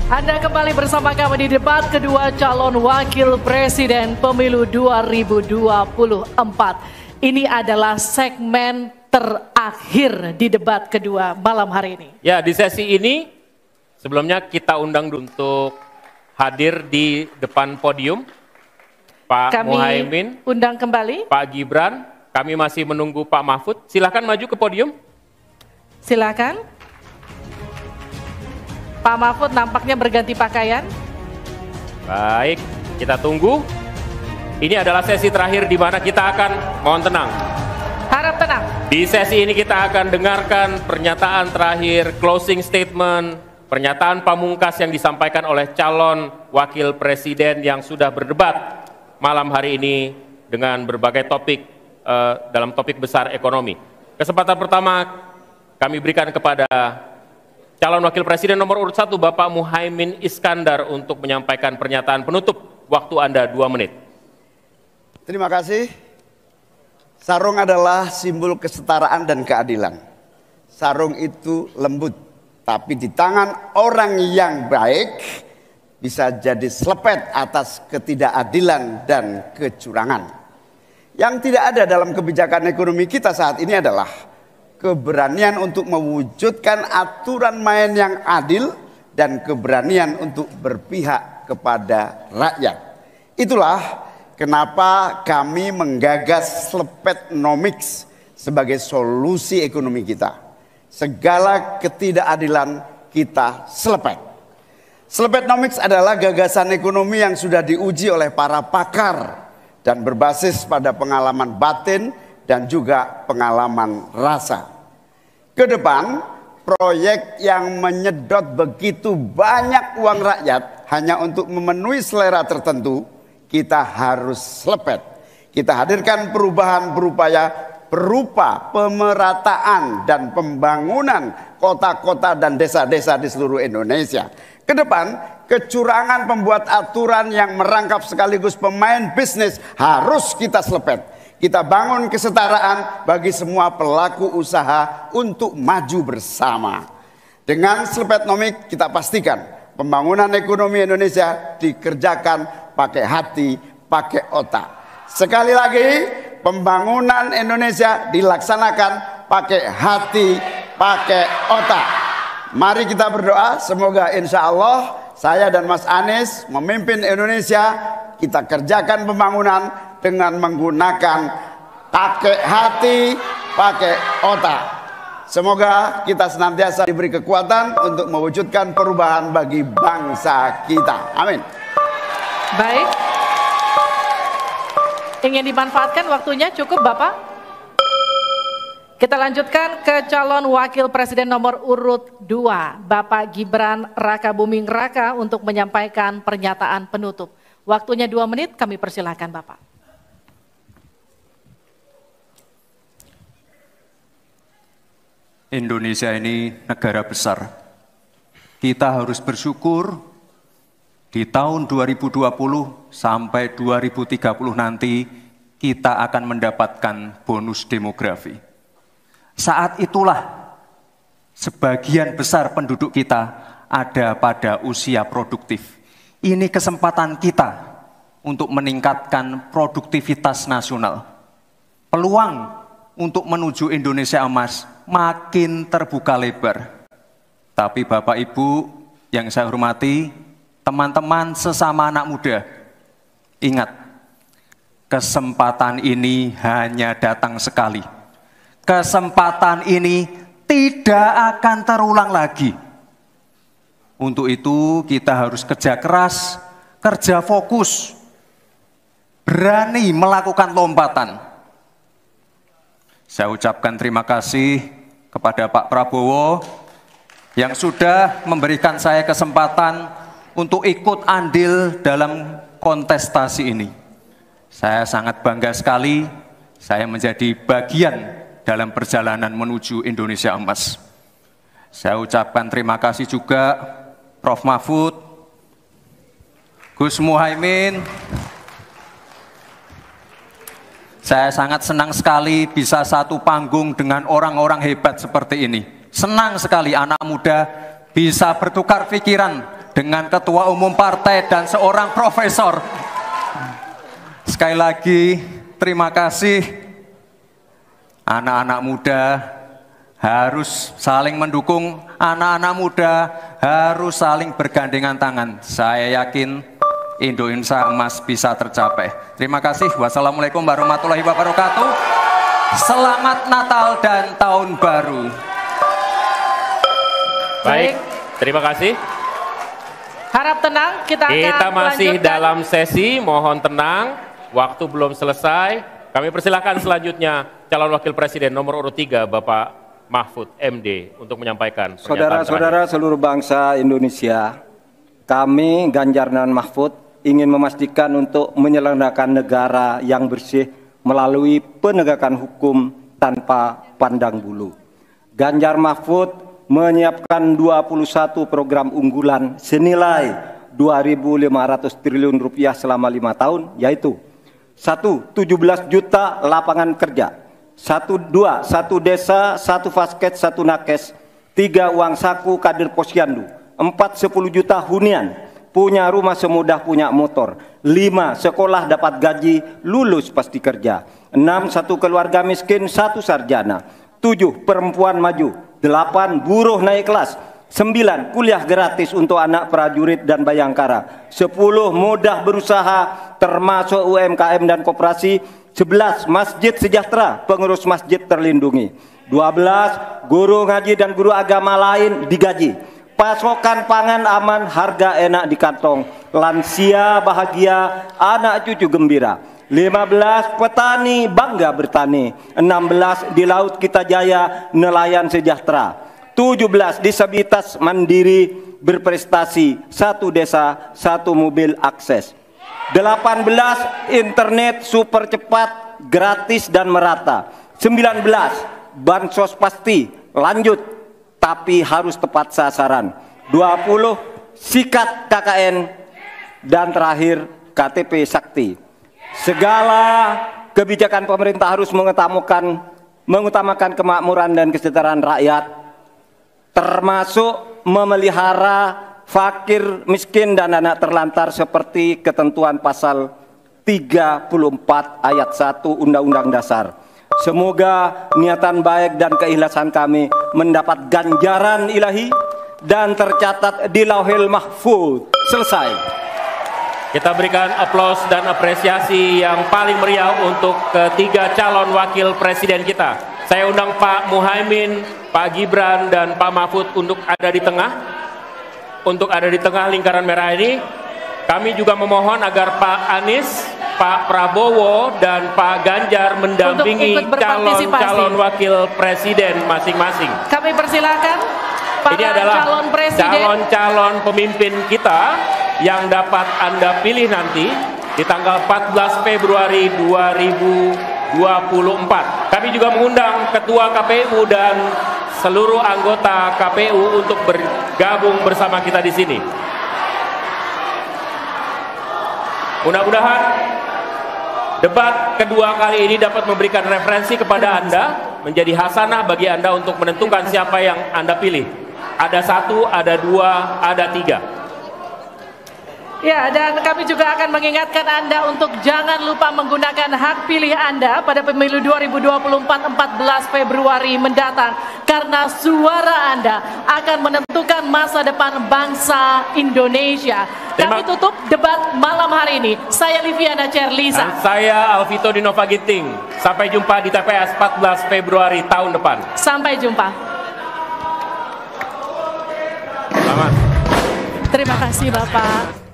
Anda kembali bersama kami di debat kedua calon wakil presiden pemilu 2024. Ini adalah segmen terakhir di debat kedua malam hari ini. Ya, di sesi ini sebelumnya kita undang untuk hadir di depan podium Pak Muhaimin. Kami undang kembali Pak Gibran. Kami masih menunggu Pak Mahfud. Silakan maju ke podium. Silakan. Pak Mahfud nampaknya berganti pakaian. Baik, kita tunggu. Ini adalah sesi terakhir di mana kita akan, mohon tenang. Harap tenang. Di sesi ini kita akan dengarkan pernyataan terakhir, closing statement, pernyataan pamungkas yang disampaikan oleh calon wakil presiden yang sudah berdebat malam hari ini dengan berbagai topik dalam topik besar ekonomi. Kesempatan pertama kami berikan kepada calon wakil presiden nomor urut 1 Bapak Muhaimin Iskandar untuk menyampaikan pernyataan penutup. Waktu Anda 2 menit. Terima kasih. Sarung adalah simbol kesetaraan dan keadilan. Sarung itu lembut, tapi di tangan orang yang baik bisa jadi selepet atas ketidakadilan dan kecurangan. Yang tidak ada dalam kebijakan ekonomi kita saat ini adalah keberanian untuk mewujudkan aturan main yang adil dan keberanian untuk berpihak kepada rakyat. Itulah kenapa kami menggagas Slepetnomics sebagai solusi ekonomi kita. Segala ketidakadilan kita selepet. Slepetnomics adalah gagasan ekonomi yang sudah diuji oleh para pakar dan berbasis pada pengalaman batin dan juga pengalaman rasa. Ke depan, proyek yang menyedot begitu banyak uang rakyat hanya untuk memenuhi selera tertentu, kita harus selepet. Kita hadirkan perubahan berupa pemerataan dan pembangunan kota-kota dan desa-desa di seluruh Indonesia. Ke depan, kecurangan pembuat aturan yang merangkap sekaligus pemain bisnis harus kita selepet. Kita bangun kesetaraan bagi semua pelaku usaha untuk maju bersama. Dengan Slepetnomics kita pastikan pembangunan ekonomi Indonesia dikerjakan pakai hati, pakai otak. Sekali lagi, pembangunan Indonesia dilaksanakan pakai hati, pakai otak. Mari kita berdoa, semoga insya Allah saya dan Mas Anies memimpin Indonesia. Kita kerjakan pembangunan dengan menggunakan pakai hati, pakai otak. Semoga kita senantiasa diberi kekuatan untuk mewujudkan perubahan bagi bangsa kita. Amin. Baik. Ingin dimanfaatkan waktunya cukup Bapak? Kita lanjutkan ke calon wakil presiden nomor urut 2, Bapak Gibran Rakabuming Raka untuk menyampaikan pernyataan penutup. Waktunya 2 menit, kami persilahkan Bapak. Indonesia ini negara besar. Kita harus bersyukur di tahun 2020 sampai 2030 nanti kita akan mendapatkan bonus demografi. Saat itulah sebagian besar penduduk kita ada pada usia produktif. Ini kesempatan kita untuk meningkatkan produktivitas nasional. Peluang untuk menuju Indonesia emas makin terbuka lebar. Tapi Bapak Ibu yang saya hormati, teman-teman sesama anak muda, ingat, kesempatan ini hanya datang sekali. Kesempatan ini tidak akan terulang lagi. Untuk itu kita harus kerja keras, kerja fokus, berani melakukan lompatan. Saya ucapkan terima kasih kepada Pak Prabowo yang sudah memberikan saya kesempatan untuk ikut andil dalam kontestasi ini. Saya sangat bangga sekali saya menjadi bagian dalam perjalanan menuju Indonesia emas. Saya ucapkan terima kasih juga Prof. Mahfud, Gus Muhaimin. Saya sangat senang sekali bisa satu panggung dengan orang-orang hebat seperti ini. Senang sekali anak muda bisa bertukar pikiran dengan ketua umum partai dan seorang profesor. Sekali lagi, terima kasih. Anak-anak muda harus saling mendukung, anak-anak muda harus saling bergandengan tangan. Saya yakin Indonesia emas bisa tercapai. Terima kasih. Wassalamualaikum warahmatullahi wabarakatuh. Selamat Natal dan Tahun Baru. Baik, terima kasih. Harap tenang, kita masih melanjutkan. dalam sesi, mohon tenang, waktu belum selesai. Kami persilahkan selanjutnya calon wakil presiden nomor urut 3 Bapak Mahfud MD untuk menyampaikan pernyataan Saudara-saudara seluruh bangsa Indonesia, kami Ganjar dan Mahfud ingin memastikan untuk menyelenggarakan negara yang bersih melalui penegakan hukum tanpa pandang bulu. Ganjar Mahfud menyiapkan 21 program unggulan senilai 2.500 triliun rupiah selama 5 tahun, yaitu 1. 17 juta lapangan kerja, 1 desa, 1 fasket, 1 nakes, 3 uang saku kader posyandu, 4 10 juta hunian, punya rumah semudah punya motor, 5 sekolah dapat gaji, lulus pasti kerja, 6 1 keluarga miskin, 1 sarjana, 7 perempuan maju, 8 buruh naik kelas, 9 kuliah gratis untuk anak prajurit dan bayangkara, 10 mudah berusaha termasuk UMKM dan koperasi, 11 masjid sejahtera, pengurus masjid terlindungi, 12 guru ngaji dan guru agama lain digaji, pasokan pangan aman, harga enak di kantong, lansia bahagia, anak cucu gembira, 15 petani bangga bertani, 16 di laut kita jaya nelayan sejahtera, 17 disabilitas mandiri berprestasi, 1 desa 1 mobil akses, 18 internet super cepat gratis dan merata, 19 bansos pasti lanjut tapi harus tepat sasaran, 20 sikat KKN, dan terakhir KTP Sakti. Segala kebijakan pemerintah harus mengutamakan kemakmuran dan kesejahteraan rakyat, termasuk memelihara fakir, miskin, dan anak terlantar seperti ketentuan pasal 34 ayat 1 Undang-Undang Dasar. Semoga niatan baik dan keikhlasan kami mendapat ganjaran ilahi dan tercatat di Lauhil Mahfuz. Selesai. Kita berikan aplaus dan apresiasi yang paling meriah untuk ketiga calon wakil presiden kita. Saya undang Pak Muhaimin, Pak Gibran, dan Pak Mahfud untuk ada di tengah. Untuk ada di tengah lingkaran merah ini. Kami juga memohon agar Pak Anies, Pak Prabowo, dan Pak Ganjar mendampingi calon wakil presiden masing-masing. Kami persilakan para ini adalah calon presiden, calon-calon pemimpin kita yang dapat Anda pilih nanti di tanggal 14 Februari 2024. Kami juga mengundang Ketua KPU dan seluruh anggota KPU untuk bergabung bersama kita di sini. Mudah-mudahan debat kedua kali ini dapat memberikan referensi kepada Anda, menjadi hasanah bagi Anda untuk menentukan siapa yang Anda pilih. Ada 1, ada 2, ada 3. Ya, dan kami juga akan mengingatkan Anda untuk jangan lupa menggunakan hak pilih Anda pada pemilu 2024 14 Februari mendatang, karena suara Anda akan menentukan masa depan bangsa Indonesia. Kami tutup debat malam hari ini. Saya Liviana Cerlisa. Dan saya Alvito Dinova Ginting. Sampai jumpa di TPS 14 Februari tahun depan. Sampai jumpa. Selamat. Terima kasih Bapak.